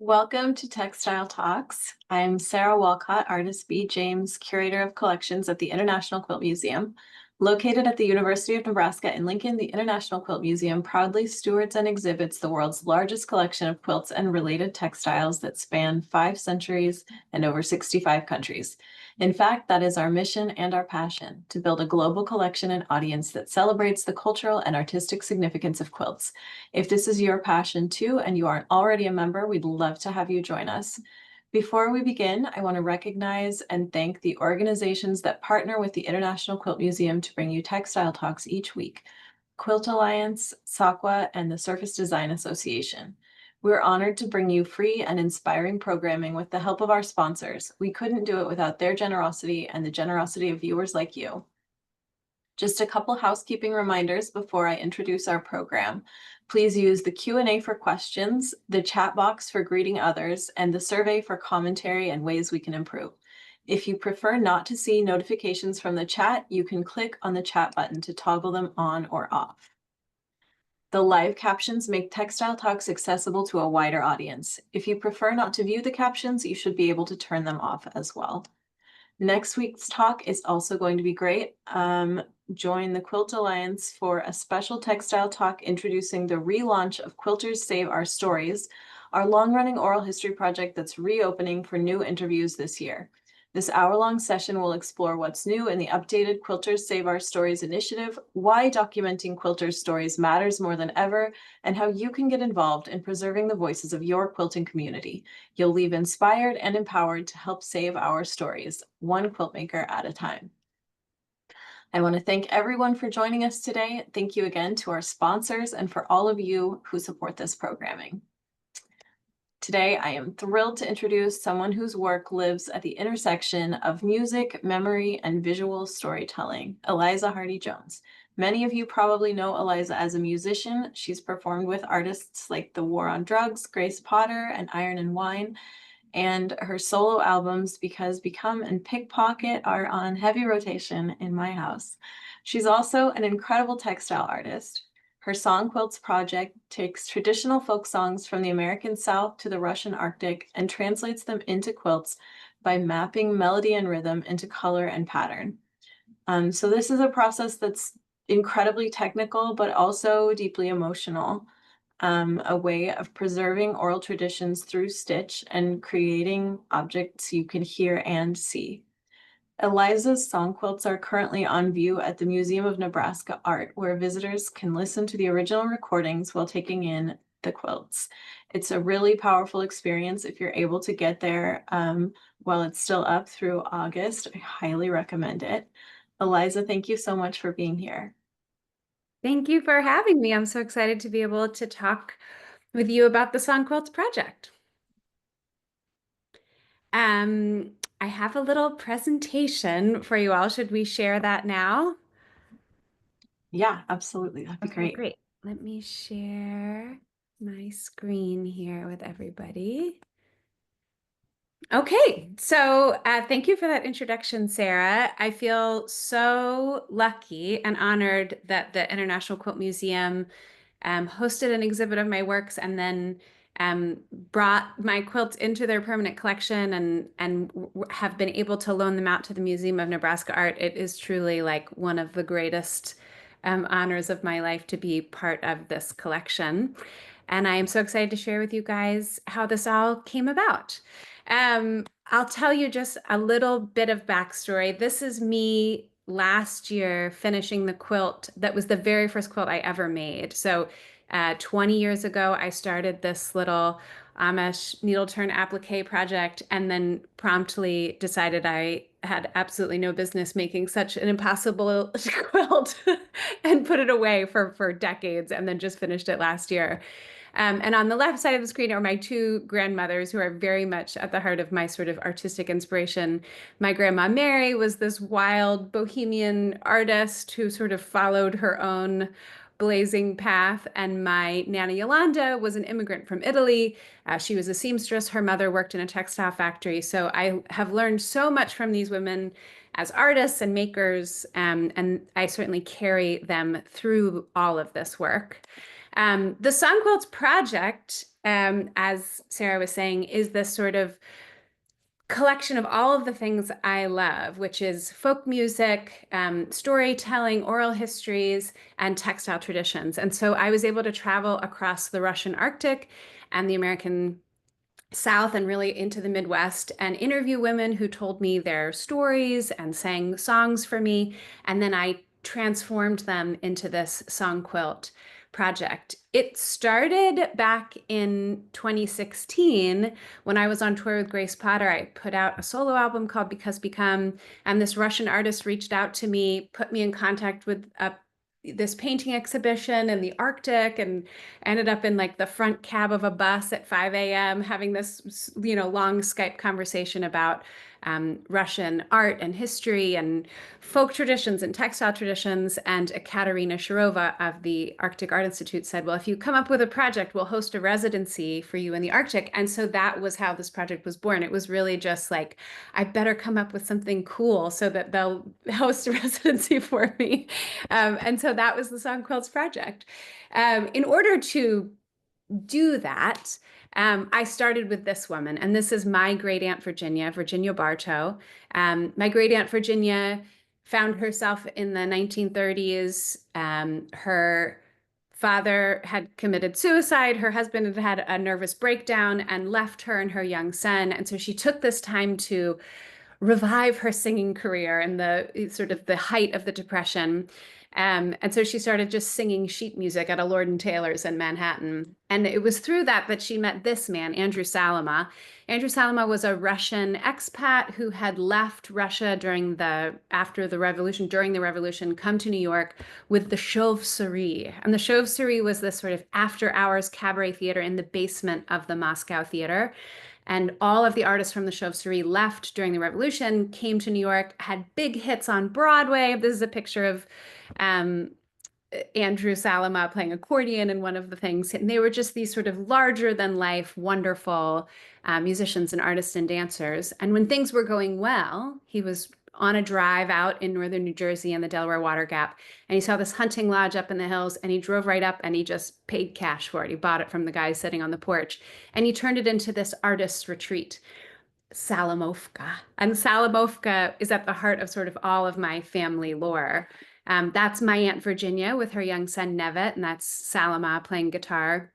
Welcome to Textile Talks. I'm Sarah Walcott, Artist B. James, Curator of Collections at the International Quilt Museum. Located at the University of Nebraska in Lincoln, the International Quilt Museum proudly stewards and exhibits the world's largest collection of quilts and related textiles that span 5 centuries and over 65 countries. In fact, that is our mission and our passion, to build a global collection and audience that celebrates the cultural and artistic significance of quilts. If this is your passion too, and you aren't already a member, we'd love to have you join us. Before we begin, I want to recognize and thank the organizations that partner with the International Quilt Museum to bring you textile talks each week: Quilt Alliance, SAQA, and the Surface Design Association. We're honored to bring you free and inspiring programming with the help of our sponsors. We couldn't do it without their generosity and the generosity of viewers like you. Just a couple housekeeping reminders before I introduce our program. Please use the Q&A for questions, the chat box for greeting others, and the survey for commentary and ways we can improve. If you prefer not to see notifications from the chat, you can click on the chat button to toggle them on or off. The live captions make Textile Talks accessible to a wider audience. If you prefer not to view the captions, you should be able to turn them off as well. Next week's talk is also going to be great. Join the Quilt Alliance for a special textile talk introducing the relaunch of Quilters Save Our Stories, our long-running oral history project that's reopening for new interviews this year. This hour-long session will explore what's new in the updated Quilters Save Our Stories initiative, why documenting quilters' stories matters more than ever, and how you can get involved in preserving the voices of your quilting community. You'll leave inspired and empowered to help save our stories, one quiltmaker at a time. I want to thank everyone for joining us today. Thank you again to our sponsors and for all of you who support this programming. Today, I am thrilled to introduce someone whose work lives at the intersection of music, memory, and visual storytelling, Eliza Hardy Jones. Many of you probably know Eliza as a musician. She's performed with artists like The War on Drugs, Grace Potter, and Iron and Wine. And her solo albums, Because Become and Pickpocket, are on heavy rotation in my house. She's also an incredible textile artist. Her Song Quilts project takes traditional folk songs from the American South to the Russian Arctic and translates them into quilts by mapping melody and rhythm into color and pattern. So this is a process that's incredibly technical, but also deeply emotional. A way of preserving oral traditions through stitch and creating objects you can hear and see. Eliza's song quilts are currently on view at the Museum of Nebraska Art, where visitors can listen to the original recordings while taking in the quilts. It's a really powerful experience if you're able to get there while it's still up through August. I highly recommend it. Eliza, thank you so much for being here. Thank you for having me. I'm so excited to be able to talk with you about the Song Quilts project. I have a little presentation for you all. Should we share that now? Yeah, absolutely. That'd be Okay, great. great. Let me share my screen here with everybody. Okay, so thank you for that introduction, Sarah. I feel so lucky and honored that the International Quilt Museum hosted an exhibit of my works and then brought my quilts into their permanent collection and have been able to loan them out to the Museum of Nebraska Art. It is truly like one of the greatest honors of my life to be part of this collection. And I am so excited to share with you guys how this all came about. I'll tell you just a little bit of backstory. This is me last year finishing the quilt that was the very first quilt I ever made. So 20 years ago, I started this little Amish needle turn applique project and then promptly decided I had absolutely no business making such an impossible quilt and put it away for decades and then just finished it last year. And on the left side of the screen are my two grandmothers who are very much at the heart of my sort of artistic inspiration. My grandma Mary was this wild bohemian artist who sort of followed her own blazing path. And my Nana Yolanda was an immigrant from Italy. She was a seamstress. Her mother worked in a textile factory. So I have learned so much from these women as artists and makers, and I certainly carry them through all of this work. The Song Quilts project as Sarah was saying, is this sort of collection of all of the things I love, which is folk music, storytelling, oral histories, and textile traditions. And so I was able to travel across the Russian Arctic and the American South and really into the Midwest and interview women who told me their stories and sang songs for me. And then I transformed them into this song quilt project. It started back in 2016 when I was on tour with Grace Potter. I put out a solo album called Because Become, and this Russian artist reached out to me, put me in contact with this painting exhibition in the Arctic, and ended up in like the front cab of a bus at 5 a.m. having this, long Skype conversation about Russian art and history and folk traditions and textile traditions. And Katerina Shirova of the Arctic Art Institute said, well, if you come up with a project, we'll host a residency for you in the Arctic. And so that was how this project was born. It was really just like, I better come up with something cool so that they'll host a residency for me. And so that was the Song Quilts project. In order to do that, I started with this woman, and this is my great aunt Virginia, Virginia Bartow. My great aunt Virginia found herself in the 1930s. Her father had committed suicide. Her husband had had a nervous breakdown and left her and her young son. And so she took this time to revive her singing career in the sort of the height of the Depression. And so she started just singing sheet music at a Lord and Taylor's in Manhattan. And it was through that that she met this man, Andrew Salama. Andrew Salama was a Russian expat who had left Russia after the revolution, during the revolution, come to New York with the Chauve-Souris. And the Chauve-Souris was this sort of after hours cabaret theater in the basement of the Moscow Theater. And all of the artists from the Chauve-Souris left during the revolution, came to New York, had big hits on Broadway. This is a picture of um, Andrew Salama playing accordion in one of the things. And they were just these sort of larger than life, wonderful musicians and artists and dancers. And when things were going well, he was on a drive out in northern New Jersey in the Delaware Water Gap. And he saw this hunting lodge up in the hills, and he drove right up and he just paid cash for it. He bought it from the guy sitting on the porch, and he turned it into this artist's retreat. Salamovka. And Salamovka is at the heart of sort of all of my family lore. That's my Aunt Virginia with her young son Nevet, and that's Salama playing guitar.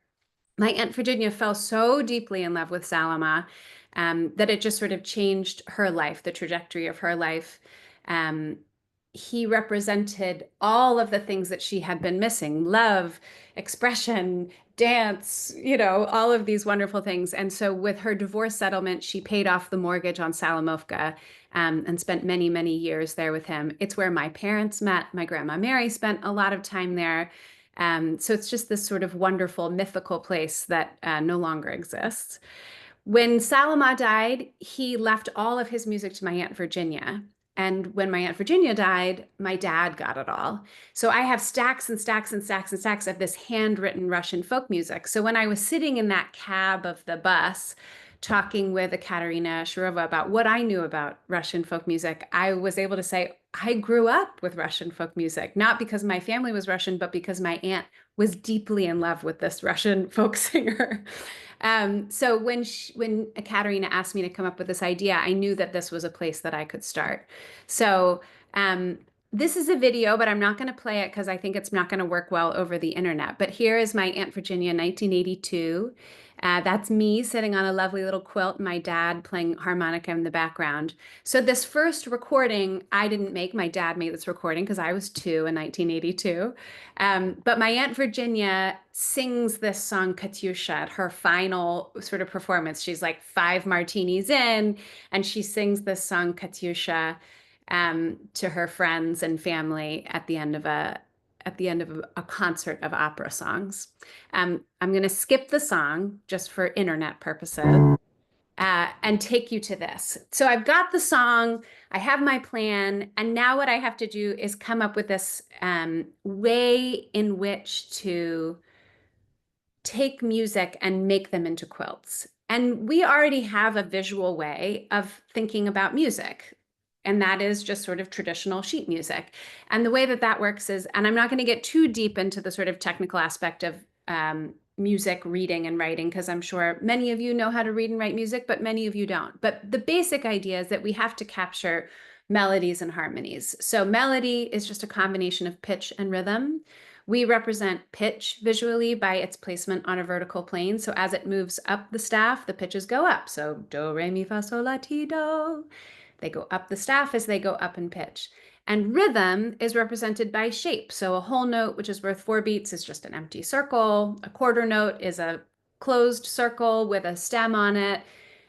My Aunt Virginia fell so deeply in love with Salama that it just sort of changed her life, the trajectory of her life. Um, he represented all of the things that she had been missing: love, expression, dance, all of these wonderful things. And so with her divorce settlement, she paid off the mortgage on Salamovka and spent many, many years there with him. It's where my parents met. My grandma Mary spent a lot of time there. So it's just this sort of wonderful, mythical place that no longer exists. When Salama died, he left all of his music to my Aunt Virginia. And when my Aunt Virginia died, my dad got it all. So I have stacks and stacks and stacks and stacks of this handwritten Russian folk music. So when I was sitting in that cab of the bus talking with Katerina Shirova about what I knew about Russian folk music, I was able to say, I grew up with Russian folk music, not because my family was Russian, but because my aunt was deeply in love with this Russian folk singer. So when Katerina asked me to come up with this idea, I knew that this was a place that I could start. So this is a video, but I'm not going to play it because I think it's not going to work well over the internet. But here is my Aunt Virginia, 1982. That's me sitting on a lovely little quilt, my dad playing harmonica in the background. So this first recording, I didn't make. My dad made this recording because I was 2 in 1982. But my Aunt Virginia sings this song, Katyusha, at her final sort of performance. She's like 5 martinis in, and she sings this song, Katyusha, to her friends and family at the end of a concert of opera songs. I'm going to skip the song just for internet purposes and take you to this. So I've got the song, I have my plan, and now what I have to do is come up with this way in which to take music and make them into quilts. And we already have a visual way of thinking about music, and that is just sort of traditional sheet music. And the way that that works is, and I'm not going to get too deep into the sort of technical aspect of music reading and writing, because I'm sure many of you know how to read and write music, but many of you don't. But the basic idea is that we have to capture melodies and harmonies. So melody is just a combination of pitch and rhythm. We represent pitch visually by its placement on a vertical plane. So as it moves up the staff, the pitches go up. So do, re, mi, fa, sol, la, ti, do. They go up the staff as they go up in pitch. And rhythm is represented by shape. So a whole note, which is worth 4 beats, is just an empty circle. A quarter note is a closed circle with a stem on it.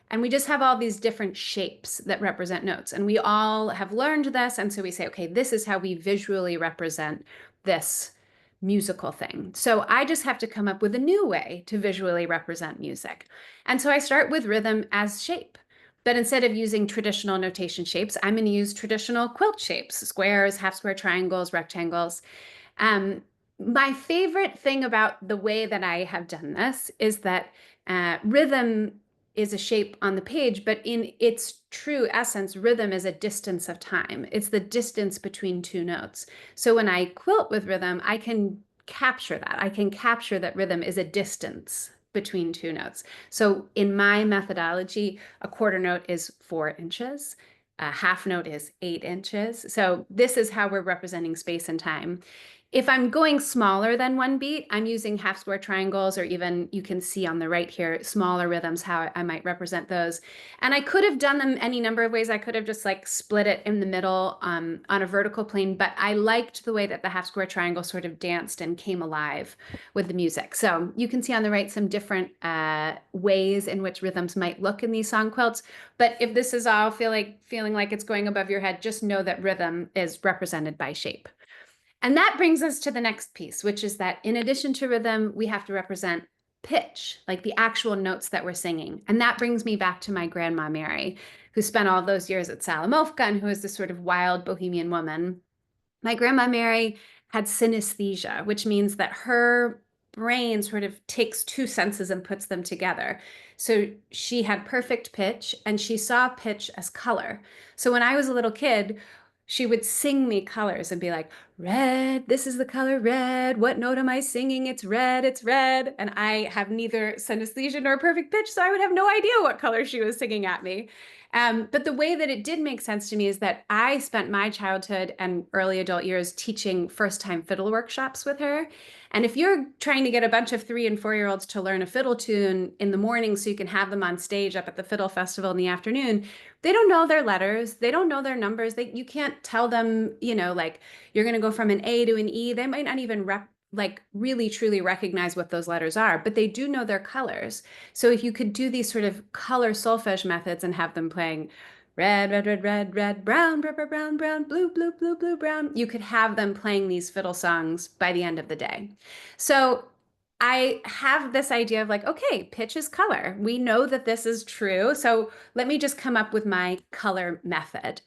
And we just have all these different shapes that represent notes. And we all have learned this. And so we say, okay, this is how we visually represent this musical thing. So I just have to come up with a new way to visually represent music. And so I start with rhythm as shape. But instead of using traditional notation shapes, I'm going to use traditional quilt shapes, squares, half square triangles, rectangles. Um, my favorite thing about the way that I have done this is that rhythm is a shape on the page, but in its true essence, rhythm is a distance of time. It's the distance between two notes. So when I quilt with rhythm, I can capture that. I can capture that rhythm is a distance between two notes. So in my methodology, a quarter note is 4 inches. A half note is 8 inches. So this is how we're representing space and time. If I'm going smaller than 1 beat, I'm using half square triangles, or even you can see on the right here, smaller rhythms, how I might represent those. And I could have done them any number of ways. I could have just like split it in the middle on a vertical plane, but I liked the way that the half square triangle sort of danced and came alive with the music. So you can see on the right some different ways in which rhythms might look in these song quilts. But if this is all feeling like it's going above your head, just know that rhythm is represented by shape. And that brings us to the next piece, which is that in addition to rhythm, we have to represent pitch, like the actual notes that we're singing. And that brings me back to my grandma Mary, who spent all those years at Salamovka and who is this sort of wild bohemian woman. My grandma Mary had synesthesia, which means that her brain sort of takes two senses and puts them together. So she had perfect pitch and she saw pitch as color. So when I was a little kid, she would sing me colors and be like, red, this is the color red. What note am I singing? It's red, it's red. And I have neither synesthesia nor perfect pitch, so I would have no idea what color she was singing at me. But the way that it did make sense to me is that I spent my childhood and early adult years teaching first-time fiddle workshops with her. And if you're trying to get a bunch of 3 and 4-year-olds to learn a fiddle tune in the morning so you can have them on stage up at the Fiddle Festival in the afternoon, they don't know their letters. They don't know their numbers. You can't tell them, like you're going to go from an A to an E. They might not even really truly recognize what those letters are, but they do know their colors. So if you could do these sort of color solfege methods and have them playing red, red, red, red, red, brown, brown, brown, brown, brown, blue, blue, blue, blue, brown, you could have them playing these fiddle songs by the end of the day. So I have this idea of like, okay, pitch is color. We know that this is true. So let me just come up with my color method.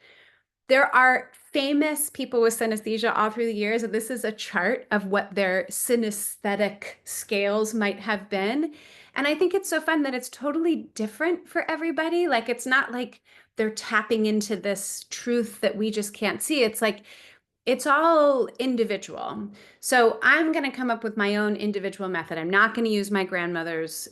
There are famous people with synesthesia all through the years, and this is a chart of what their synesthetic scales might have been. And I think it's so fun that it's totally different for everybody. Like, it's not like they're tapping into this truth that we just can't see. It's like, it's all individual. So I'm going to come up with my own individual method. I'm not going to use my grandmother's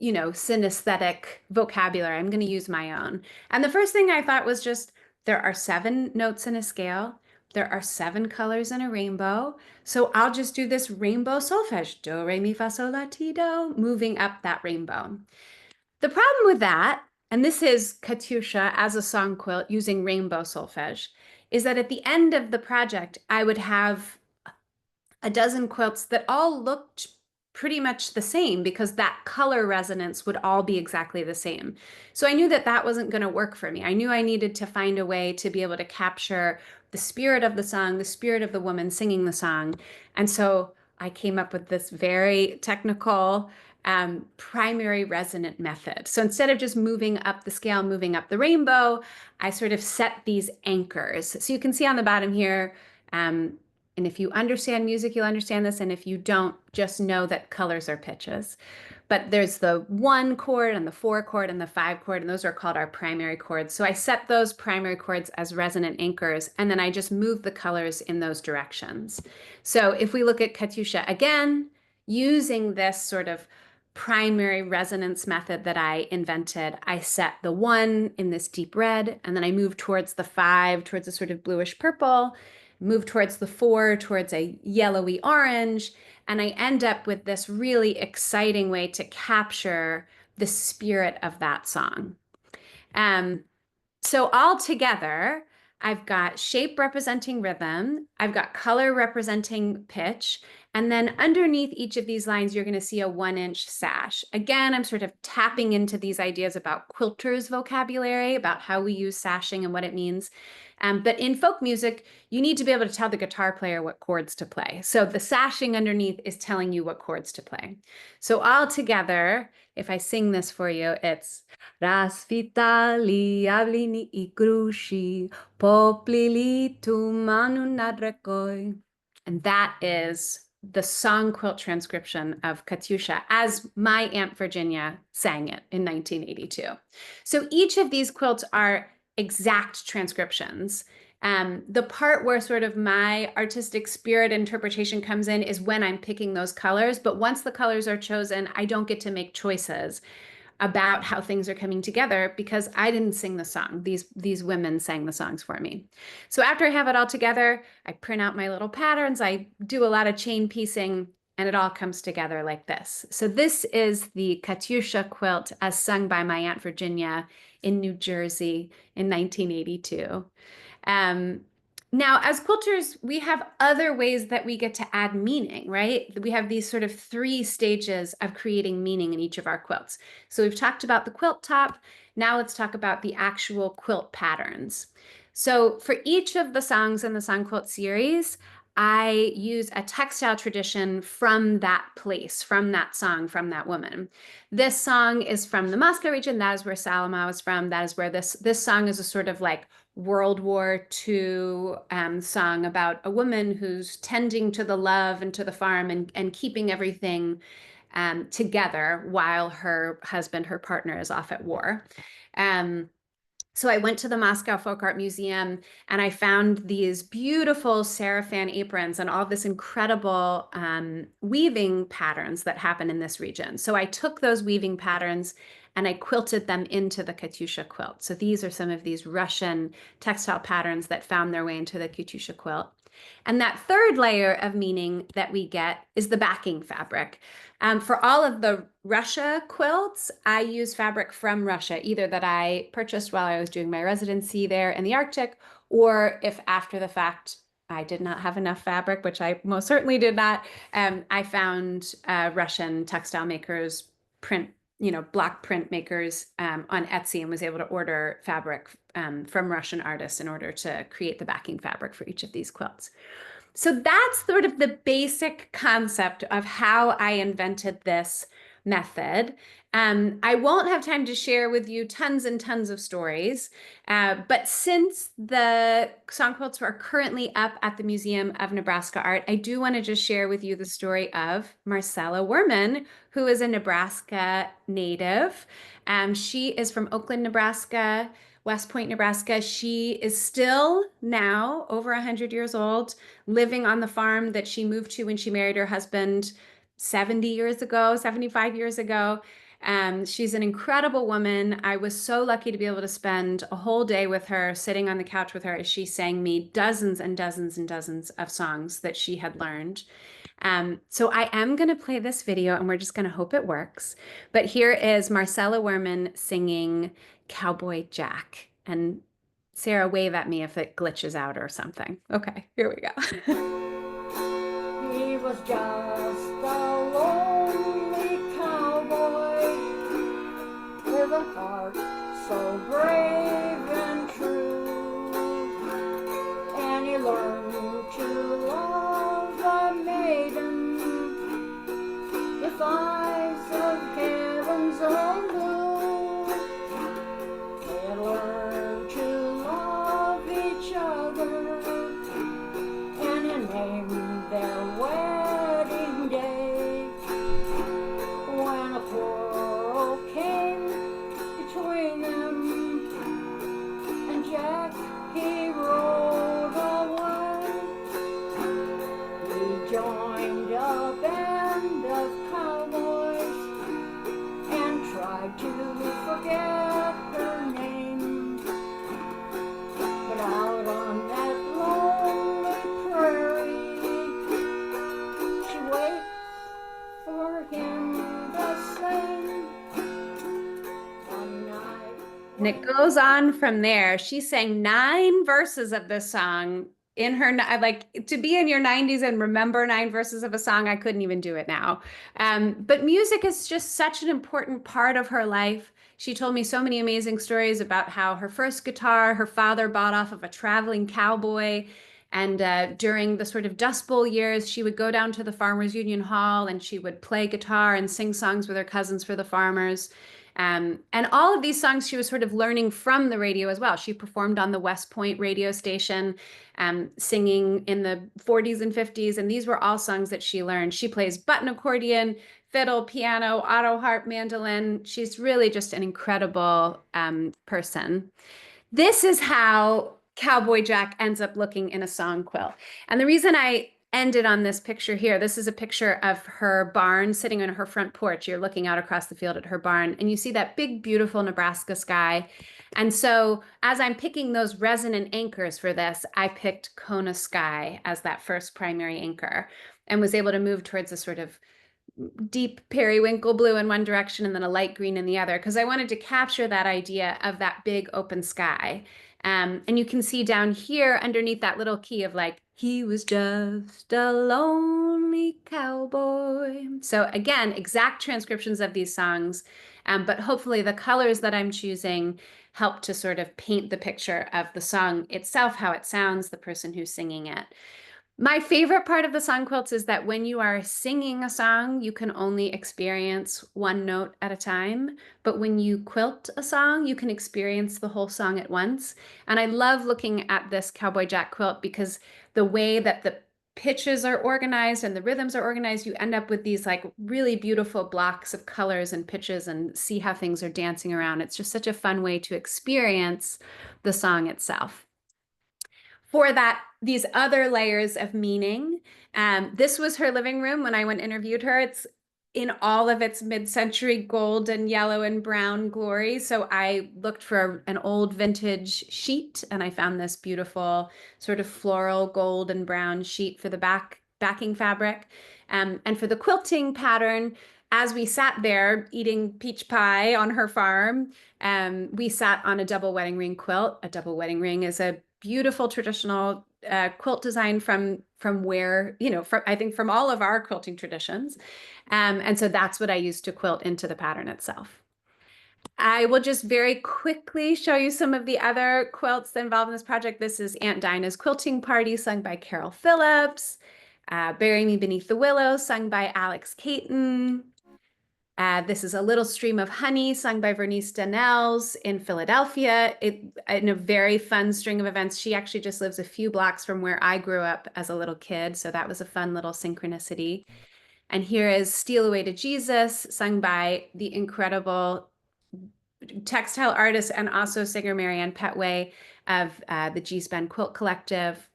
synesthetic vocabulary. I'm going to use my own. And the first thing I thought was just there are 7 notes in a scale. There are 7 colors in a rainbow. So I'll just do this rainbow solfege, do, re, mi, fa, sol, la, ti, do, moving up that rainbow. The problem with that, and this is Katyusha as a song quilt using rainbow solfege, is that at the end of the project, I would have a dozen quilts that all looked pretty much the same because that color resonance would all be exactly the same. So I knew that that wasn't going to work for me. I knew I needed to find a way to be able to capture the spirit of the song, the spirit of the woman singing the song. And so I came up with this very technical primary resonant method. So instead of just moving up the scale, moving up the rainbow, I sort of set these anchors. So you can see on the bottom here, and if you understand music, you'll understand this. And if you don't, just know that colors are pitches. But there's the 1 chord and the 4 chord and the 5 chord, and those are called our primary chords. So I set those primary chords as resonant anchors, and then I just move the colors in those directions. So if we look at Katyusha again, using this sort of primary resonance method that I invented, I set the 1 in this deep red, and then I move towards the 5, towards a sort of bluish purple, move towards the 4, towards a yellowy orange, and I end up with this really exciting way to capture the spirit of that song. Um, so all together, I've got shape representing rhythm, I've got color representing pitch, and then underneath each of these lines, you're going to see a 1-inch sash. Again, I'm sort of tapping into these ideas about quilters vocabulary, about how we use sashing and what it means. But in folk music, you need to be able to tell the guitar player what chords to play. So the sashing underneath is telling you what chords to play. So all together, if I sing this for you, it's Raz vitali avlini I krushi, poplili tu manu nadrekoi. And that is the song quilt transcription of Katyusha as my Aunt Virginia sang it in 1982. So each of these quilts are exact transcriptions. The part where sort of my artistic spirit interpretation comes in is when I'm picking those colors. But once the colors are chosen, I don't get to make choices about how things are coming together because I didn't sing the song. These women sang the songs for me. So after I have it all together, I print out my little patterns. I do a lot of chain piecing, and it all comes together like this. So this is the Katyusha quilt as sung by my Aunt Virginia in New Jersey in 1982. Um, Now, as quilters, we have other ways that we get to add meaning, right? We have these sort of 3 stages of creating meaning in each of our quilts. So we've talked about the quilt top. Now let's talk about the actual quilt patterns. So for each of the songs in the Song Quilt series, I use a textile tradition from that place, from that song, from that woman. This song is from the Moscow region. That is where Salama was from. That is where this song is a sort of like World War II song about a woman who's tending to the love and to the farm and keeping everything together while her husband, her partner, is off at war. So I went to the Moscow Folk Art Museum and I found these beautiful sarafan aprons and all this incredible weaving patterns that happen in this region. So I took those weaving patterns and I quilted them into the Katyusha quilt. So these are some of these Russian textile patterns that found their way into the Katyusha quilt. And that third layer of meaning that we get is the backing fabric. For all of the Russia quilts, I use fabric from Russia, either that I purchased while I was doing my residency there in the Arctic, or if after the fact I did not have enough fabric, which I most certainly did not, I found Russian textile makers, block print makers on Etsy and was able to order fabric from Russian artists in order to create the backing fabric for each of these quilts. So that's sort of the basic concept of how I invented this method. I won't have time to share with you tons and tons of stories, but since the song quilts are currently up at the Museum of Nebraska Art, I do want to just share with you the story of Marcella Werman, who is a Nebraska native. She is from Oakland, Nebraska, West Point, Nebraska. She is still now over 100 years old, living on the farm that she moved to when she married her husband 70 years ago, 75 years ago. She's an incredible woman. I was so lucky to be able to spend a whole day with her, sitting on the couch with her as she sang me dozens and dozens and dozens of songs that she had learned. So I am going to play this video and we're just going to hope it works. But here is Marcella Werman singing Cowboy Jack. And Sarah, wave at me if it glitches out or something. Okay, here we go. He was just a lonely cowboy with a heart so brave and true, and he learned to love a maiden with eyes of heaven's own blue. They learned to love each other, and he named their wedding day tried to forget her name, but out on that lonely prairie, she waits for him the same. One night. And it goes on from there. She sang 9 verses of this song in her, like, to be in your 90s and remember 9 verses of a song, I couldn't even do it now. But music is just such an important part of her life. She told me so many amazing stories about how her first guitar, her father bought off of a traveling cowboy. And during the sort of Dust Bowl years, she would go down to the Farmers Union Hall and she would play guitar and sing songs with her cousins for the farmers. And all of these songs she was sort of learning from the radio as well. She performed on the West Point radio station, singing in the 40s and 50s. And these were all songs that she learned. She plays button accordion, fiddle, piano, auto harp, mandolin. She's really just an incredible person. This is how Cowboy Jack ends up looking in a song quilt. And the reason I ended on this picture here, this is a picture of her barn sitting on her front porch. You're looking out across the field at her barn, and you see that big, beautiful Nebraska sky. And so as I'm picking those resonant anchors for this, I picked Kona Sky as that first primary anchor and was able to move towards a sort of deep periwinkle blue in one direction and then a light green in the other, because I wanted to capture that idea of that big open sky. And you can see down here underneath that little key of like, he was just a lonely cowboy. So again, exact transcriptions of these songs, but hopefully the colors that I'm choosing help to sort of paint the picture of the song itself, how it sounds, the person who's singing it. My favorite part of the song quilts is that when you are singing a song, you can only experience one note at a time. But when you quilt a song, you can experience the whole song at once. And I love looking at this Cowboy Jack quilt because the way that the pitches are organized and the rhythms are organized, you end up with these like really beautiful blocks of colors and pitches and see how things are dancing around. It's just such a fun way to experience the song itself. For that, these other layers of meaning. This was her living room when I went and interviewed her. It's in all of its mid-century gold and yellow and brown glory. So I looked for an old vintage sheet and I found this beautiful sort of floral gold and brown sheet for the backing fabric. And for the quilting pattern, as we sat there eating peach pie on her farm, we sat on a double wedding ring quilt. A double wedding ring is a beautiful traditional quilt design from where, you know, I think from all of our quilting traditions. And so that's what I used to quilt into the pattern itself. I will just very quickly show you some of the other quilts involved in this project. This is Aunt Dinah's Quilting Party, sung by Carol Phillips. Bury Me Beneath the Willow, sung by Alex Caton. This is A Little Stream of Honey, sung by Vernice Danels in Philadelphia. In a very fun string of events. She actually just lives a few blocks from where I grew up as a little kid, so that was a fun little synchronicity. And here is Steal Away to Jesus, sung by the incredible textile artist and also singer Marianne Petway of the G-Span Quilt Collective.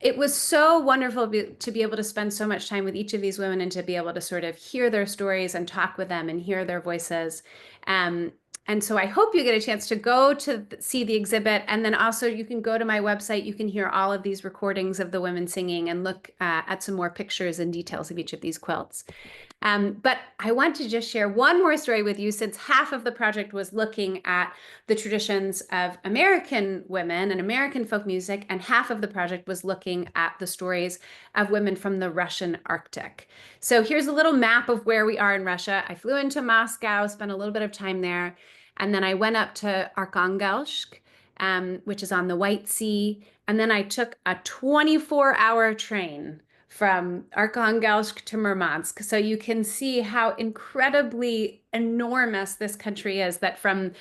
It was so wonderful to be able to spend so much time with each of these women and to be able to sort of hear their stories and talk with them and hear their voices. And so I hope you get a chance to go to see the exhibit. And then also you can go to my website. You can hear all of these recordings of the women singing and look at some more pictures and details of each of these quilts. But I want to just share one more story with you, since half of the project was looking at the traditions of American women and American folk music, and half of the project was looking at the stories of women from the Russian Arctic. So here's a little map of where we are in Russia. I flew into Moscow, spent a little bit of time there, and then I went up to Arkhangelsk, which is on the White Sea, and then I took a 24-hour train from Arkhangelsk to Murmansk. So you can see how incredibly enormous this country is, that from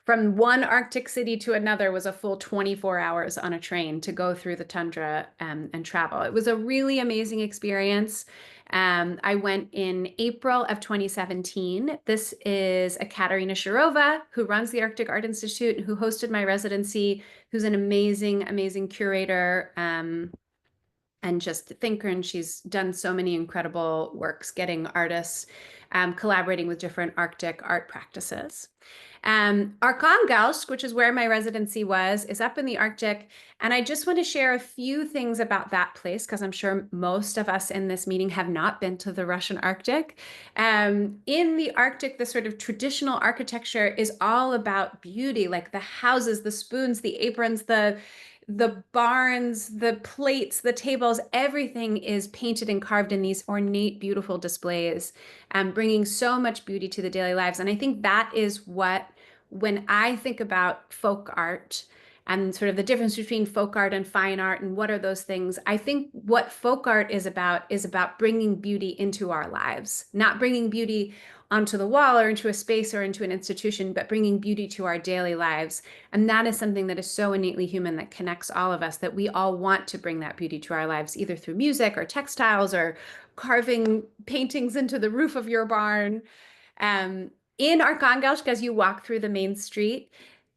one Arctic city to another was a full 24 hours on a train to go through the tundra and travel. It was a really amazing experience. I went in April of 2017. This is Katerina Shirova, who runs the Arctic Art Institute, who hosted my residency, who's an amazing, amazing curator and just thinker, and she's done so many incredible works getting artists collaborating with different Arctic art practices. Arkhangelsk, which is where my residency was, is up in the Arctic. And I just want to share a few things about that place, because I'm sure most of us in this meeting have not been to the Russian Arctic. In the Arctic, the sort of traditional architecture is all about beauty, like the houses, the spoons, the aprons, the barns, the plates, the tables, everything is painted and carved in these ornate, beautiful displays, bringing so much beauty to the daily lives. And I think that is what, when I think about folk art and sort of the difference between folk art and fine art and what are those things, I think what folk art is about bringing beauty into our lives, not bringing beauty onto the wall or into a space or into an institution, but bringing beauty to our daily lives. And that is something that is so innately human, that connects all of us, that we all want to bring that beauty to our lives, either through music or textiles or carving paintings into the roof of your barn. In Arkhangelsk, as you walk through the main street,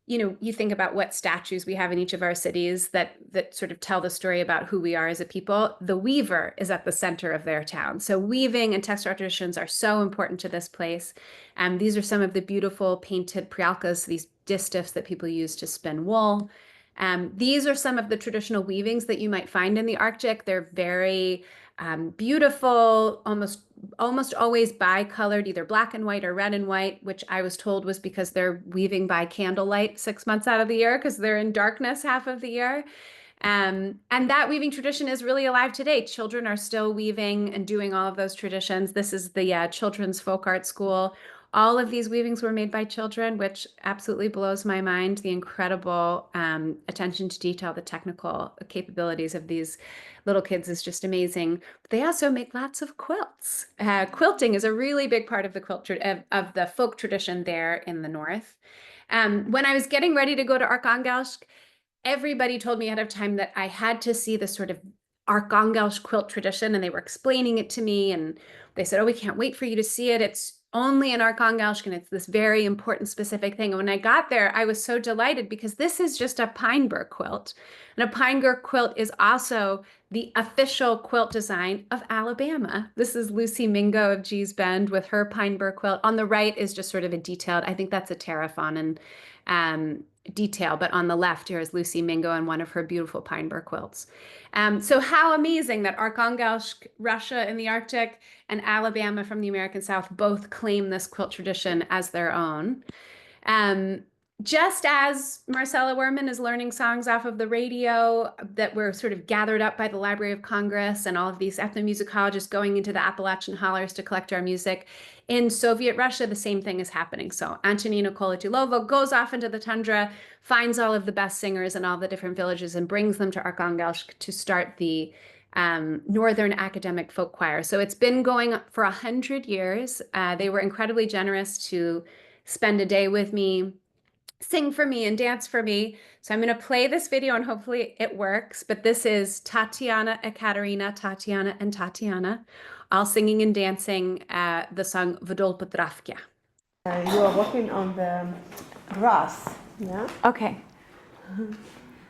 you think about what statues we have in each of our cities that sort of tell the story about who we are as a people. The weaver is at the center of their town. So weaving and textile traditions are so important to this place. These are some of the beautiful painted prialkas, these distaffs that people use to spin wool. These are some of the traditional weavings that you might find in the Arctic. They're very beautiful, almost always bi-colored, either black and white or red and white, which I was told was because they're weaving by candlelight 6 months out of the year, because they're in darkness half of the year. And that weaving tradition is really alive today. Children are still weaving and doing all of those traditions. This is the Children's Folk Art School. All of these weavings were made by children, which absolutely blows my mind. The incredible attention to detail, the technical capabilities of these little kids is just amazing. But they also make lots of quilts. Quilting is a really big part of the of the folk tradition there in the north. When I was getting ready to go to Arkhangelsk, everybody told me ahead of time that I had to see this sort of Arkhangelsk quilt tradition, and they were explaining it to me, and they said, oh, we can't wait for you to see it. It's only in Arkhangelsk, and it's this very important specific thing. And when I got there, I was so delighted, because this is just a pine burr quilt. And a pine burr quilt is also the official quilt design of Alabama. This is Lucy Mingo of Gee's Bend with her pine burr quilt. On the right is just sort of a detailed, I think that's a terrafawn and detail, but on the left here is Lucy Mingo and one of her beautiful pine burr quilts. So how amazing that Arkhangelsk, Russia in the Arctic, and Alabama from the American South both claim this quilt tradition as their own. Just as Marcella Werman is learning songs off of the radio that were sort of gathered up by the Library of Congress and all of these ethnomusicologists going into the Appalachian hollers to collect our music, in Soviet Russia, the same thing is happening. So Antonina Kolotilova goes off into the tundra, finds all of the best singers in all the different villages, and brings them to Arkhangelsk to start the Northern Academic Folk Choir. So it's been going for 100 years. They were incredibly generous to spend a day with me, sing for me and dance for me. So I'm going to play this video and hopefully it works. But this is Tatiana, Ekaterina, Tatiana, and Tatiana, all singing and dancing the song Vdol Potravka. You are working on the grass, yeah? Okay.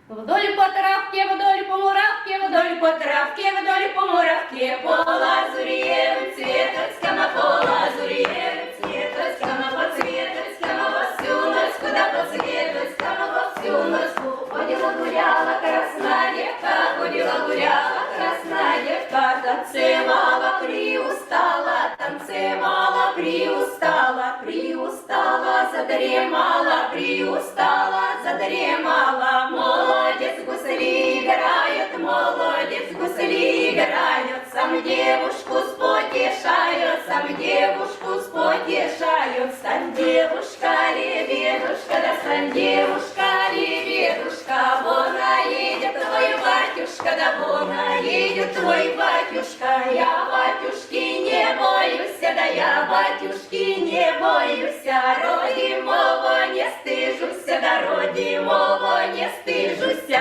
Вдоль по травке, вдоль по муравке, вдоль по травке, вдоль по муравке, по лазуревым цветочкам, по лазуревым цветочкам, по цветочкам, во всю ночку, да по цветочкам, во всю ночку. Ходила гуляла красная девка, ходила гуляла красная девка, танцевала, приустала, танцевала, приустала, приустала, задремала, приустала, задремала. Молодец, гусли играют, молодец, гусли играют, сам девушку спотешают, сам девушку спотешают. Стань девушка, лебедушка, да стань девушка, лебедушка, вон едет твой батюшка, да вон едет твой батюшка. Я батюшки не боюсь, да я батюшки не боюсь, родимого не стыжусь, да родимого не стыжусь.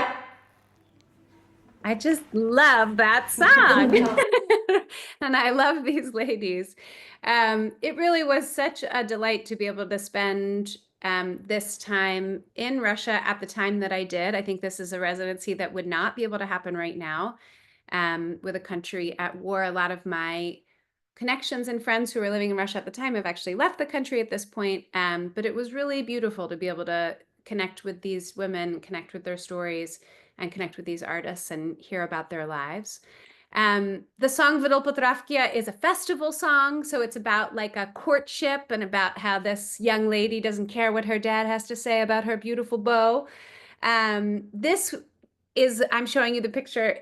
I just love that song. And I love these ladies. It really was such a delight to be able to spend this time in Russia at the time that I did. I think this is a residency that would not be able to happen right now with a country at war. A lot of my connections and friends who were living in Russia at the time have actually left the country at this point. But it was really beautiful to be able to connect with these women, connect with their stories, and connect with these artists and hear about their lives. The song Vidol Potravkia is a festival song, so it's about like a courtship and about how this young lady doesn't care what her dad has to say about her beautiful beau. This is, I'm showing you the picture,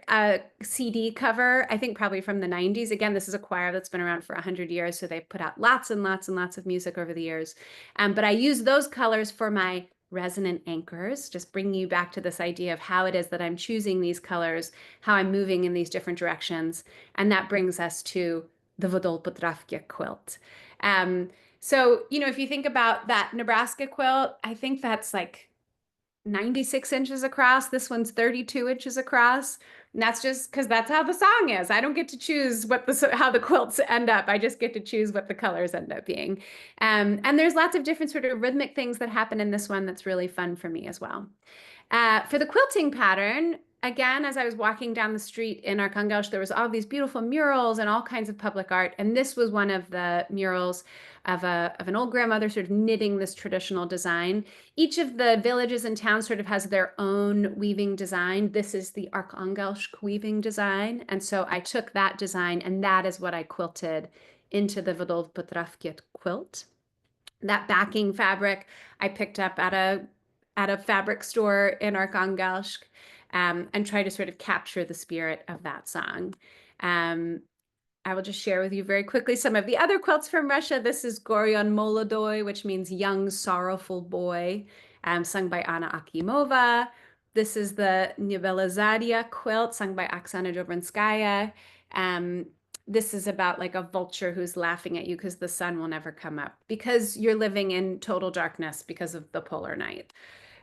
CD cover, I think probably from the 90s. Again, this is a choir that's been around for 100 years, so they've put out lots and lots and lots of music over the years. But I use those colors for my resonant anchors, just bringing you back to this idea of how it is that I'm choosing these colors, how I'm moving in these different directions. And that brings us to the Vodol Potravkia quilt. So, if you think about that Nebraska quilt, I think that's like 96 inches across. This one's 32 inches across. And that's just because that's how the song is. I don't get to choose how the quilts end up. I just get to choose what the colors end up being. And there's lots of different sort of rhythmic things that happen in this one that's really fun for me as well. For the quilting pattern, again, as I was walking down the street in Arkhangelsk, there was all these beautiful murals and all kinds of public art. And this was one of the murals of an old grandmother sort of knitting this traditional design. Each of the villages and towns sort of has their own weaving design. This is the Arkhangelsk weaving design. And so I took that design, and that is what I quilted into the Vodol Potravkia quilt. That backing fabric I picked up at a fabric store in Arkhangelsk, and try to sort of capture the spirit of that song. I will just share with you very quickly some of the other quilts from Russia. This is Goryon Molodoy, which means young, sorrowful boy, sung by Anna Akimova. This is the Nebelazadia quilt, sung by Oksana Dobrinskaya. This is about like a vulture who's laughing at you because the sun will never come up, because you're living in total darkness because of the polar night.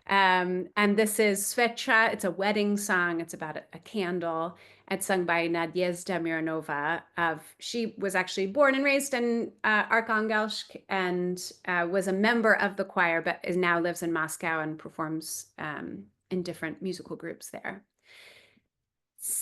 And this is Svecha. It's a wedding song. It's about a candle. It's sung by Nadezhda Mironova. She was actually born and raised in Arkhangelsk and was a member of the choir, but now lives in Moscow and performs in different musical groups there.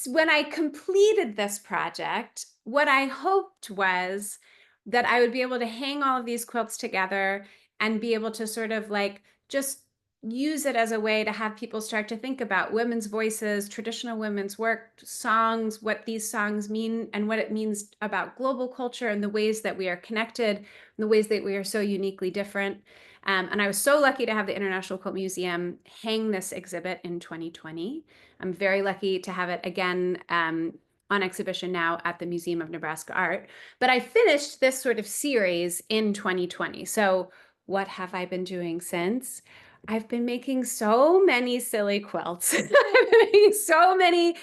When I completed this project, what I hoped was that I would be able to hang all of these quilts together and be able to sort of like just use it as a way to have people start to think about women's voices, traditional women's work, songs, what these songs mean, and what it means about global culture and the ways that we are connected, and the ways that we are so uniquely different. And I was so lucky to have the International Quilt Museum hang this exhibit in 2020. I'm very lucky to have it again on exhibition now at the Museum of Nebraska Art. But I finished this sort of series in 2020. So what have I been doing since? I've been making so many silly quilts. I've been making so many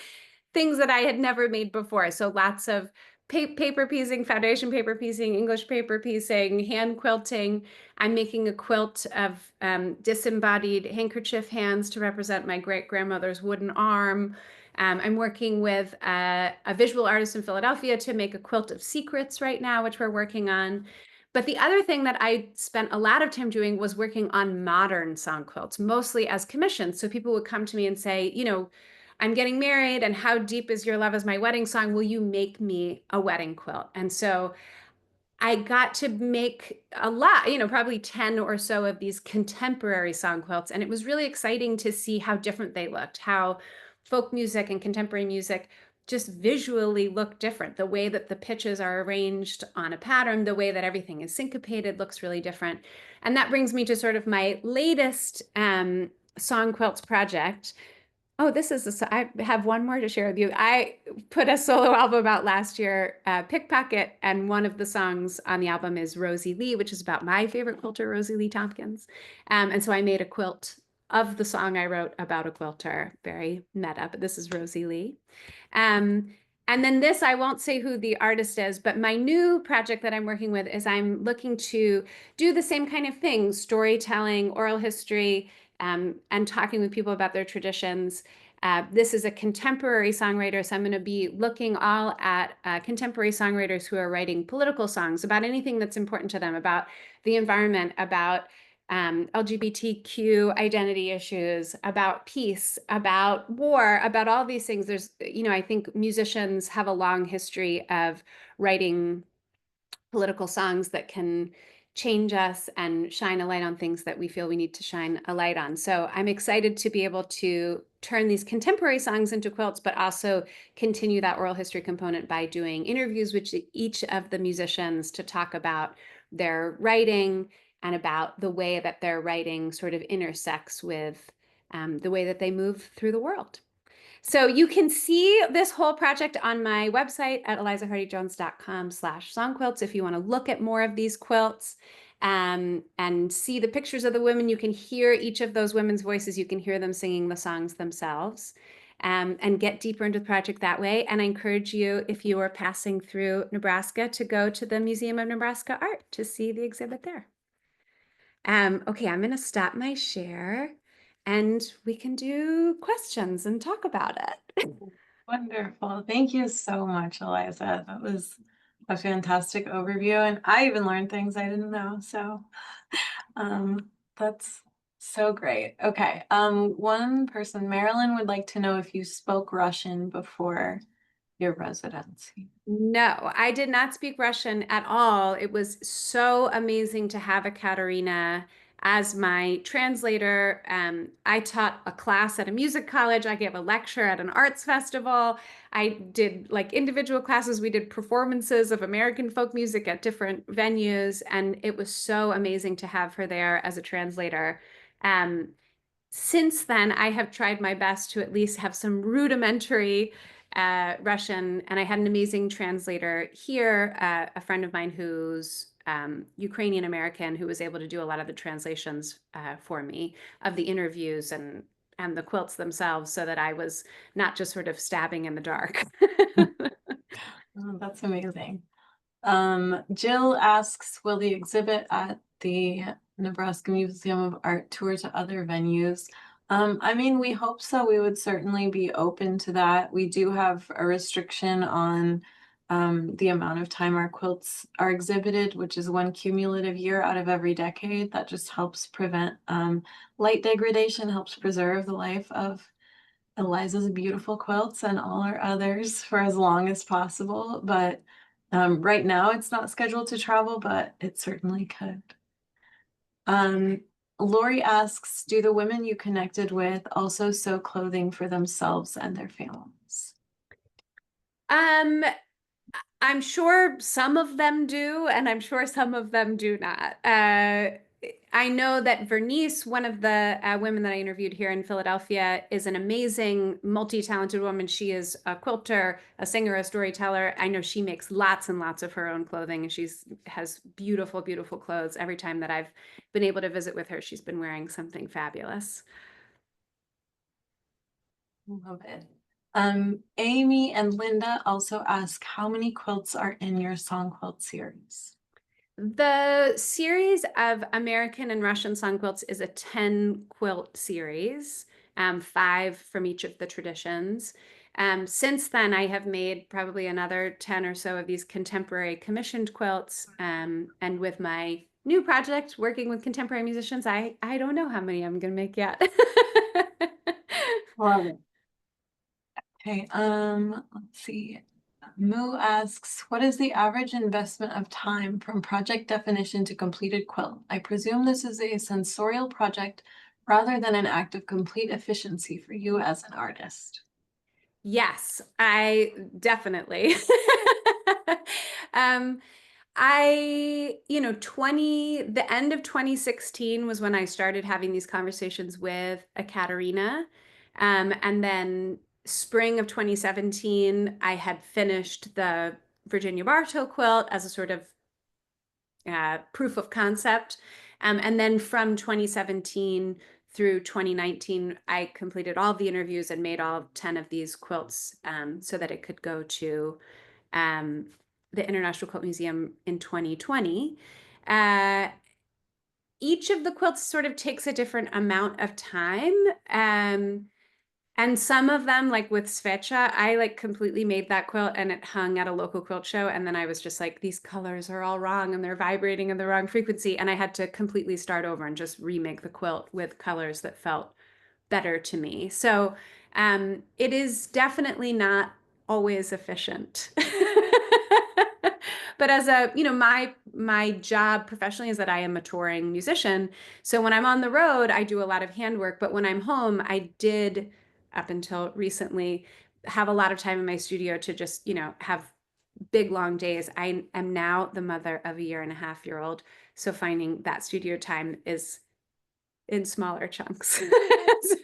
things that I had never made before. So lots of paper piecing, foundation paper piecing, English paper piecing, hand quilting. I'm making a quilt of disembodied handkerchief hands to represent my great-grandmother's wooden arm. I'm working with a visual artist in Philadelphia to make a quilt of secrets right now, which we're working on. But the other thing that I spent a lot of time doing was working on modern song quilts, mostly as commissions. So people would come to me and say, I'm getting married, and how deep is your love is my wedding song? Will you make me a wedding quilt? And so I got to make a lot, probably 10 or so of these contemporary song quilts. And it was really exciting to see how different they looked, how folk music and contemporary music just visually look different. The way that the pitches are arranged on a pattern, the way that everything is syncopated looks really different. And that brings me to sort of my latest song quilts project. Oh, I have one more to share with you. I put a solo album out last year, Pickpocket, and one of the songs on the album is Rosie Lee, which is about my favorite quilter, Rosie Lee Tompkins. And so I made a quilt of the song I wrote about a quilter, very meta, but this is Rosie Lee. And then this, I won't say who the artist is, but my new project that I'm working with is I'm looking to do the same kind of thing, storytelling, oral history, and talking with people about their traditions. This is a contemporary songwriter, so I'm going to be looking all at contemporary songwriters who are writing political songs about anything that's important to them, about the environment, about LGBTQ identity issues, about peace, about war, about all these things. There's, I think musicians have a long history of writing political songs that can change us and shine a light on things that we feel we need to shine a light on. So I'm excited to be able to turn these contemporary songs into quilts, but also continue that oral history component by doing interviews with each of the musicians to talk about their writing and about the way that their writing sort of intersects with the way that they move through the world. So you can see this whole project on my website at elizahardyjones.com/songquilts if you want to look at more of these quilts and see the pictures of the women. You can hear each of those women's voices. You can hear them singing the songs themselves and get deeper into the project that way. And I encourage you, if you are passing through Nebraska, to go to the Museum of Nebraska Art to see the exhibit there. Okay, I'm going to stop my share and we can do questions and talk about it. Wonderful. Thank you so much, Eliza. That was a fantastic overview, and I even learned things I didn't know. So that's so great. Okay. One person, Marilyn, would like to know if you spoke Russian before your residency. No, I did not speak Russian at all. It was so amazing to have a Katerina as my translator. I taught a class at a music college. I gave a lecture at an arts festival. I did like individual classes. We did performances of American folk music at different venues, and it was so amazing to have her there as a translator. Since then, I have tried my best to at least have some rudimentary Russian, and I had an amazing translator here, a friend of mine who's Ukrainian American, who was able to do a lot of the translations for me of the interviews and the quilts themselves, so that I was not just sort of stabbing in the dark. Oh, that's amazing. Jill asks, will the exhibit at the Nebraska Museum of Art tour to other venues? I mean, we hope so. We would certainly be open to that. We do have a restriction on the amount of time our quilts are exhibited, which is one cumulative year out of every decade. That just helps prevent light degradation, helps preserve the life of Eliza's beautiful quilts and all our others for as long as possible. But right now it's not scheduled to travel, but it certainly could. Lori asks, do the women you connected with also sew clothing for themselves and their families? I'm sure some of them do, and I'm sure some of them do not. I know that Vernice, one of the women that I interviewed here in Philadelphia, is an amazing, multi-talented woman. She is a quilter, a singer, a storyteller. I know she makes lots and lots of her own clothing, and has beautiful, beautiful clothes. Every time that I've been able to visit with her, she's been wearing something fabulous. Love it. Amy and Linda also ask, how many quilts are in your Song Quilt series? The series of American and Russian song quilts is a 10 quilt series, 5 from each of the traditions. Since then, I have made probably another 10 or so of these contemporary commissioned quilts. And with my new project, working with contemporary musicians, I don't know how many I'm going to make yet. Love it. Okay, let's see. Moo asks, what is the average investment of time from project definition to completed quilt? I presume this is a sensorial project rather than an act of complete efficiency for you as an artist. Yes, I definitely. The end of 2016 was when I started having these conversations with Ekaterina. And then spring of 2017, I had finished the Virginia Bartow quilt as a sort of proof of concept. And then from 2017 through 2019, I completed all the interviews and made all 10 of these quilts so that it could go to the International Quilt Museum in 2020. Each of the quilts sort of takes a different amount of time. And some of them, like with Svecha, I like completely made that quilt and it hung at a local quilt show. And then I was just like, these colors are all wrong and they're vibrating in the wrong frequency. And I had to completely start over and just remake the quilt with colors that felt better to me. So it is definitely not always efficient. But as my job professionally is that I am a touring musician. So when I'm on the road, I do a lot of handwork. But when I'm home, I did, up until recently, have a lot of time in my studio to just, have big long days. I am now the mother of a 1.5-year-old. So finding that studio time is in smaller chunks. So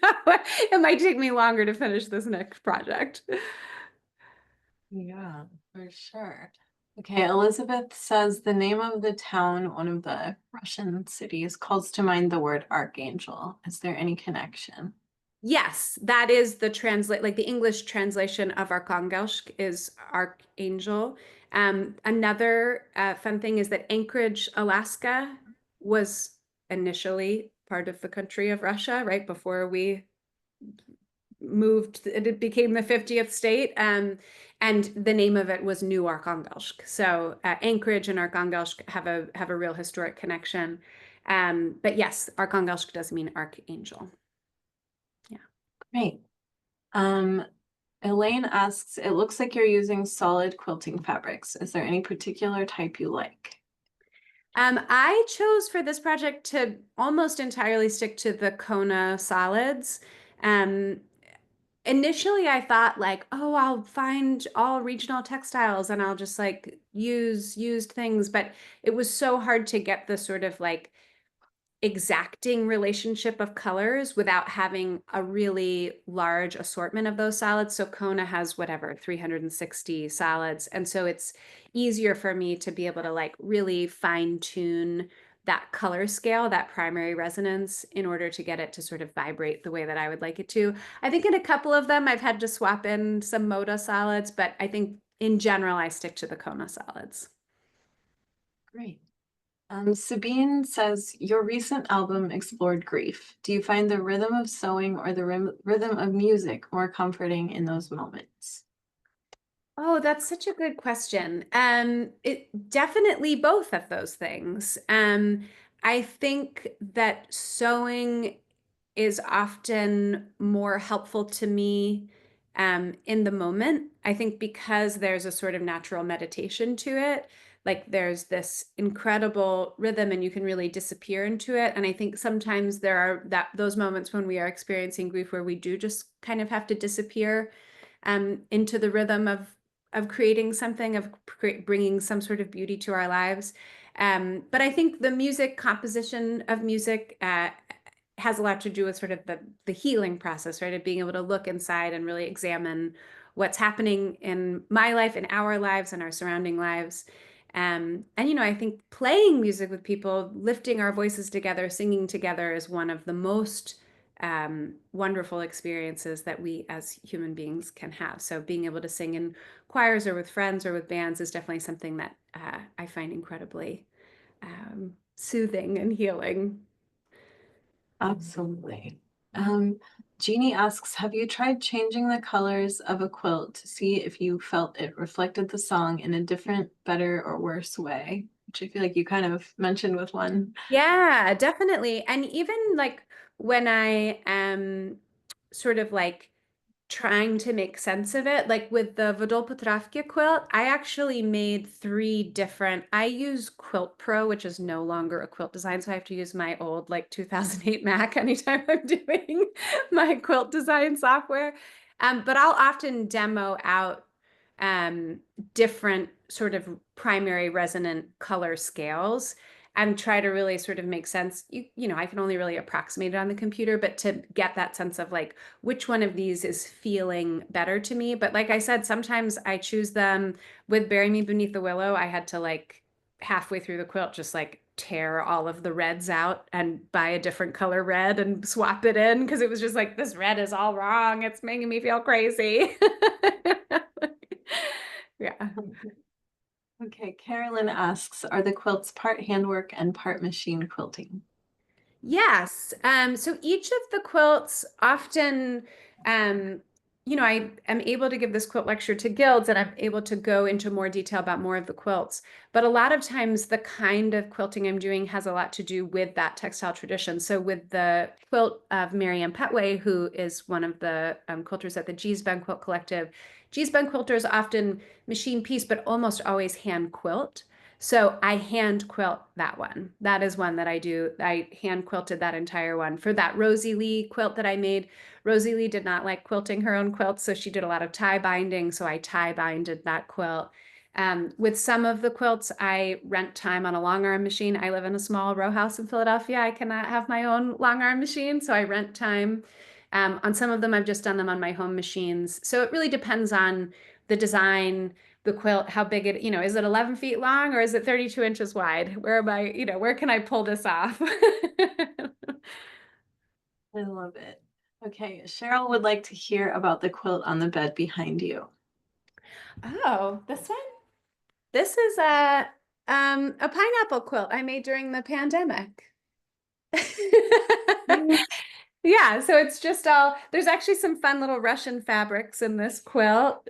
it might take me longer to finish this next project. Yeah, for sure. Okay, Elizabeth says the name of the town, one of the Russian cities, calls to mind the word archangel. Is there any connection? Yes, that is the English translation of Arkhangelsk is archangel. Another fun thing is that Anchorage, Alaska was initially part of the country of Russia, right before we moved, it became the 50th state. And the name of it was New Arkhangelsk. So Anchorage and Arkhangelsk have a real historic connection. But yes, Arkhangelsk does mean archangel. Great. Elaine asks, it looks like you're using solid quilting fabrics. Is there any particular type you like? I chose for this project to almost entirely stick to the Kona solids. Initially I thought like, oh, I'll find all regional textiles and I'll just like use used things, but it was so hard to get the sort of like exacting relationship of colors without having a really large assortment of those solids. So Kona has whatever, 360 solids. And so it's easier for me to be able to like really fine tune that color scale, that primary resonance, in order to get it to sort of vibrate the way that I would like it to. I think in a couple of them, I've had to swap in some Moda solids, but I think in general, I stick to the Kona solids. Great. Sabine says, your recent album explored grief. Do you find the rhythm of sewing or the rhythm of music more comforting in those moments? Oh, that's such a good question. It definitely both of those things. I think that sewing is often more helpful to me in the moment. I think because there's a sort of natural meditation to it, like there's this incredible rhythm and you can really disappear into it. And I think sometimes there are those moments when we are experiencing grief where we do just kind of have to disappear into the rhythm of creating something, of bringing some sort of beauty to our lives. But I think the music, composition of music has a lot to do with sort of the healing process, right? Of being able to look inside and really examine what's happening in my life, in our lives, and our surrounding lives. And I think playing music with people, lifting our voices together, singing together is one of the most wonderful experiences that we as human beings can have. So being able to sing in choirs or with friends or with bands is definitely something that I find incredibly soothing and healing. Absolutely. Jeannie asks, have you tried changing the colors of a quilt to see if you felt it reflected the song in a different, better, or worse way? Which I feel like you kind of mentioned with one. Yeah, definitely. And even like when I am sort of like trying to make sense of it, like with the Vodolpotravka quilt, I actually made 3 different. I use Quilt Pro, which is no longer a quilt design, so I have to use my old like 2008 Mac anytime I'm doing my quilt design software. But I'll often demo out different sort of primary resonant color scales and try to really sort of make sense. I can only really approximate it on the computer, but to get that sense of like which one of these is feeling better to me. But like I said, sometimes I choose them. With Bury Me Beneath the Willow, I had to like halfway through the quilt just like tear all of the reds out and buy a different color red and swap it in because it was just like, this red is all wrong. It's making me feel crazy. Yeah. Okay, Carolyn asks, are the quilts part handwork and part machine quilting? Yes. So each of the quilts often, I am able to give this quilt lecture to guilds, and I'm able to go into more detail about more of the quilts. But a lot of times the kind of quilting I'm doing has a lot to do with that textile tradition. So with the quilt of Miriam Petway, who is one of the quilters at the Giesbend Quilt Collective, Giesbend quilters often machine piece, but almost always hand quilt. So I hand quilt that one. That is one that I do. I hand quilted that entire one. For that Rosie Lee quilt that I made, Rosie Lee did not like quilting her own quilts, so she did a lot of tie binding. So I tie binded that quilt. With some of the quilts, I rent time on a long arm machine. I live in a small row house in Philadelphia. I cannot have my own long arm machine, so I rent time. On some of them, I've just done them on my home machines. So it really depends on the design, the quilt, how big it, is it 11 feet long or is it 32 inches wide? Where am I, where can I pull this off? I love it. Okay, Cheryl would like to hear about the quilt on the bed behind you. Oh, this one? This is a pineapple quilt I made during the pandemic. Yeah, so it's just there's actually some fun little Russian fabrics in this quilt.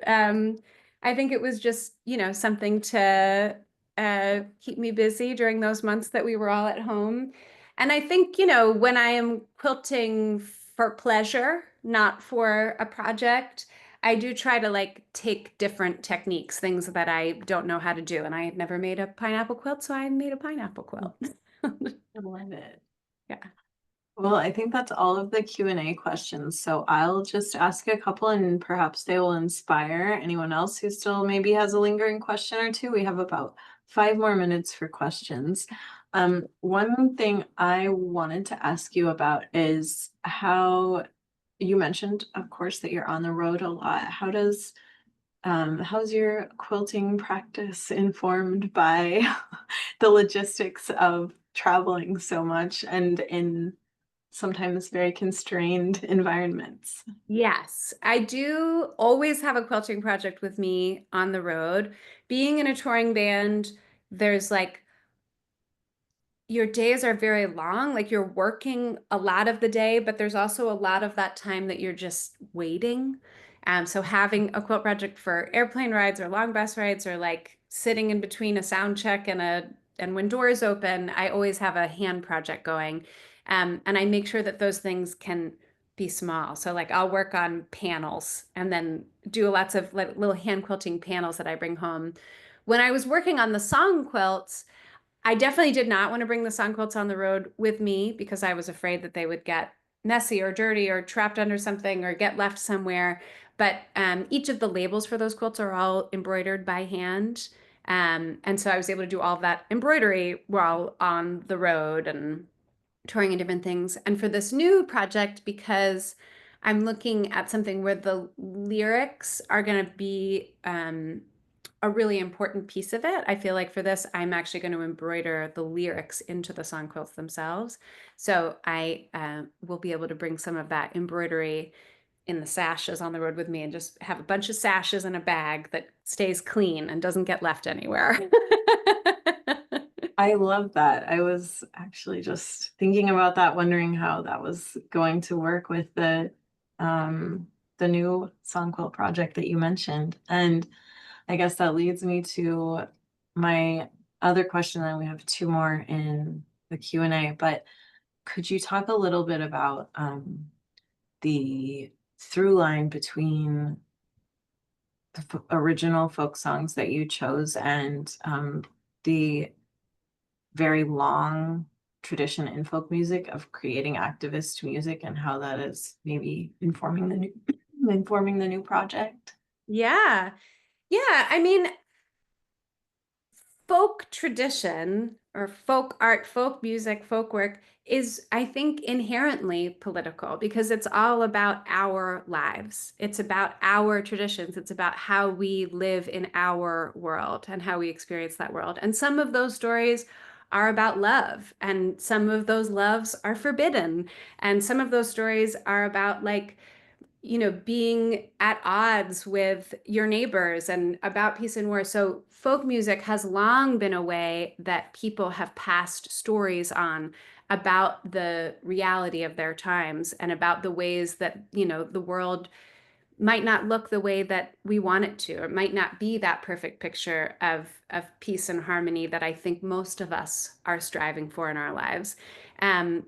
I think it was just, something to keep me busy during those months that we were all at home. And I think, when I am quilting for pleasure, not for a project, I do try to like take different techniques, things that I don't know how to do. And I had never made a pineapple quilt, so I made a pineapple quilt. I love it. Yeah. Well, I think that's all of the Q&A questions. So I'll just ask a couple and perhaps they will inspire anyone else who still maybe has a lingering question or two. We have about 5 more minutes for questions. One thing I wanted to ask you about is how you mentioned, of course, that you're on the road a lot. How's your quilting practice informed by the logistics of traveling so much and in sometimes very constrained environments? Yes, I do always have a quilting project with me on the road. Being in a touring band, there's like your days are very long, like you're working a lot of the day, but there's also a lot of that time that you're just waiting. So having a quilt project for airplane rides or long bus rides or like sitting in between a sound check and when doors open, I always have a hand project going. And I make sure that those things can be small. So like I'll work on panels and then do lots of like little hand quilting panels that I bring home. When I was working on the song quilts, I definitely did not want to bring the Song Quilts on the road with me because I was afraid that they would get messy or dirty or trapped under something or get left somewhere. But each of the labels for those quilts are all embroidered by hand. And so I was able to do all of that embroidery while on the road and touring and different things. And for this new project, because I'm looking at something where the lyrics are going to be a really important piece of it. I feel like for this, I'm actually going to embroider the lyrics into the song quilts themselves. So I will be able to bring some of that embroidery in the sashes on the road with me and just have a bunch of sashes in a bag that stays clean and doesn't get left anywhere. I love that. I was actually just thinking about that, wondering how that was going to work with the new song quilt project that you mentioned. And I guess that leads me to my other question, and we have 2 more in the Q&A, but could you talk a little bit about the through line between the original folk songs that you chose and the very long tradition in folk music of creating activist music and how that is maybe informing the new project? Yeah. Yeah. I mean, folk tradition or folk art, folk music, folk work is, I think, inherently political because it's all about our lives. It's about our traditions. It's about how we live in our world and how we experience that world. And some of those stories are about love, and some of those loves are forbidden. And some of those stories are about like being at odds with your neighbors and about peace and war. So folk music has long been a way that people have passed stories on about the reality of their times and about the ways that, the world might not look the way that we want it to, or it might not be that perfect picture of peace and harmony that I think most of us are striving for in our lives.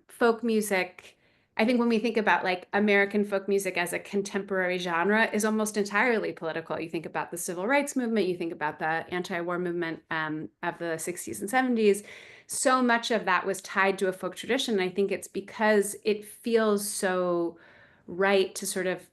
Folk music, I think when we think about like American folk music as a contemporary genre, is almost entirely political. You think about the civil rights movement, you think about the anti-war movement of the 60s and 70s. So much of that was tied to a folk tradition. And I think it's because it feels so right to sort of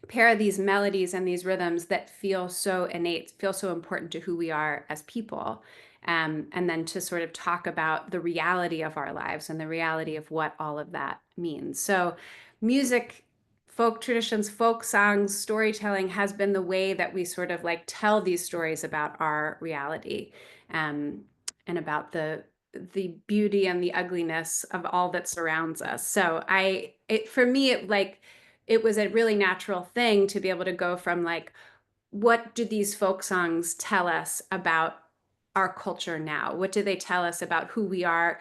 pair these melodies and these rhythms that feel so innate, feel so important to who we are as people. And then to sort of talk about the reality of our lives and the reality of what all of that means. So music, folk traditions, folk songs, storytelling has been the way that we sort of like tell these stories about our reality, and about the beauty and the ugliness of all that surrounds us. So for me, it was a really natural thing to be able to go from like, what do these folk songs tell us about our culture now? What do they tell us about who we are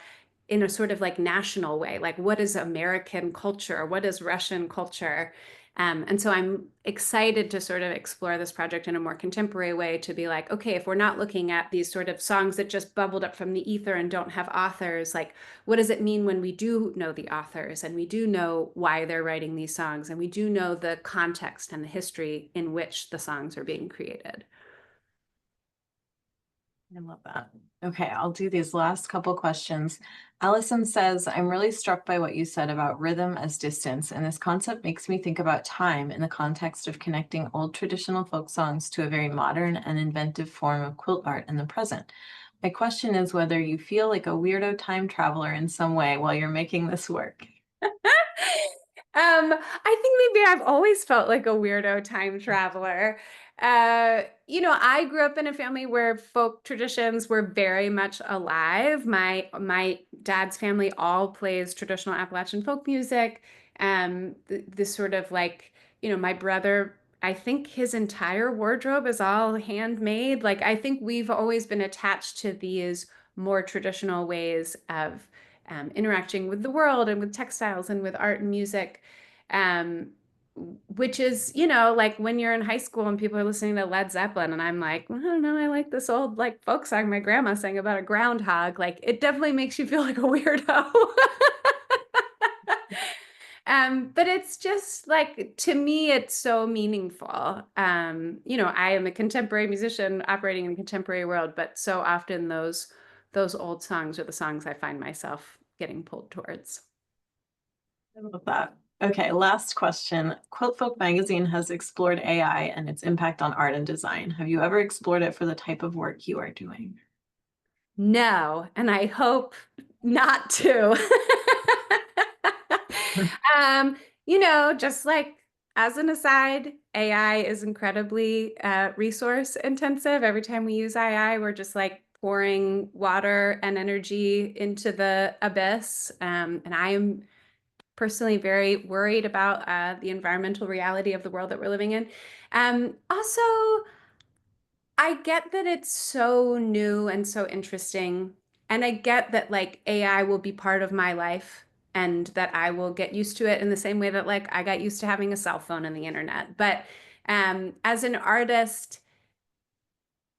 in a sort of like national way? Like, what is American culture? What is Russian culture? And so I'm excited to sort of explore this project in a more contemporary way, to be like, okay, if we're not looking at these sort of songs that just bubbled up from the ether and don't have authors, like, what does it mean when we do know the authors and we do know why they're writing these songs and we do know the context and the history in which the songs are being created? I love that. Okay, I'll do these last couple questions. Allison says, I'm really struck by what you said about rhythm as distance, and this concept makes me think about time in the context of connecting old traditional folk songs to a very modern and inventive form of quilt art in the present. My question is whether you feel like a weirdo time traveler in some way while you're making this work. I think maybe I've always felt like a weirdo time traveler. I grew up in a family where folk traditions were very much alive. My dad's family all plays traditional Appalachian folk music. This sort of like, my brother, I think his entire wardrobe is all handmade. Like, I think we've always been attached to these more traditional ways of interacting with the world and with textiles and with art and music, um, which is, like when you're in high school and people are listening to Led Zeppelin, and I'm like, well, I don't know, I like this old like folk song my grandma sang about a groundhog. Like, it definitely makes you feel like a weirdo. But it's just like, to me, it's so meaningful. I am a contemporary musician operating in the contemporary world, but so often those old songs are the songs I find myself getting pulled towards. I love that. Okay, last question. Quilt Folk magazine has explored AI and its impact on art and design. Have you ever explored it for the type of work you are doing? No, and I hope not to. Just like as an aside, AI is incredibly resource intensive. Every time we use AI, we're just like pouring water and energy into the abyss. And I am personally very worried about the environmental reality of the world that we're living in. Also, I get that it's so new and so interesting. And I get that like AI will be part of my life and that I will get used to it in the same way that like I got used to having a cell phone and the internet. But as an artist,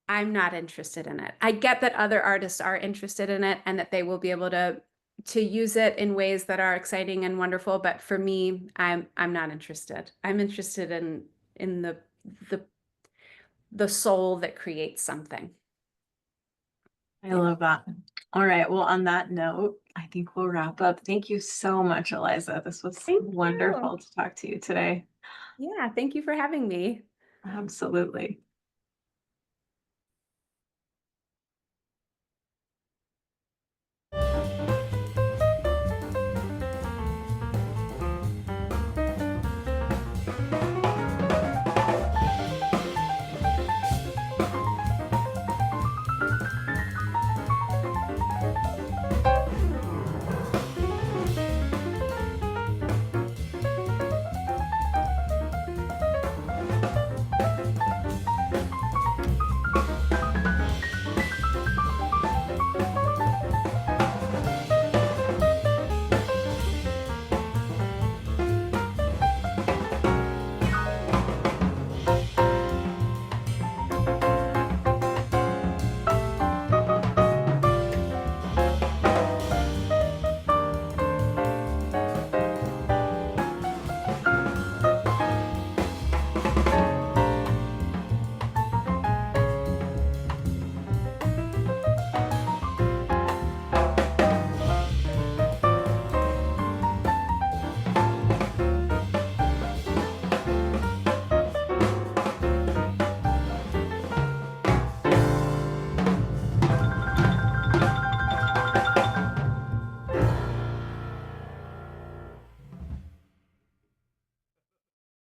I'm not interested in it. I get that other artists are interested in it and that they will be able to use it in ways that are exciting and wonderful. But for me, I'm not interested. I'm interested in the the soul that creates something. I love that. All right. Well, on that note, I think we'll wrap up. Thank you so much, Eliza. This was Thank wonderful you. to talk to you today. Yeah, thank you for having me. Absolutely.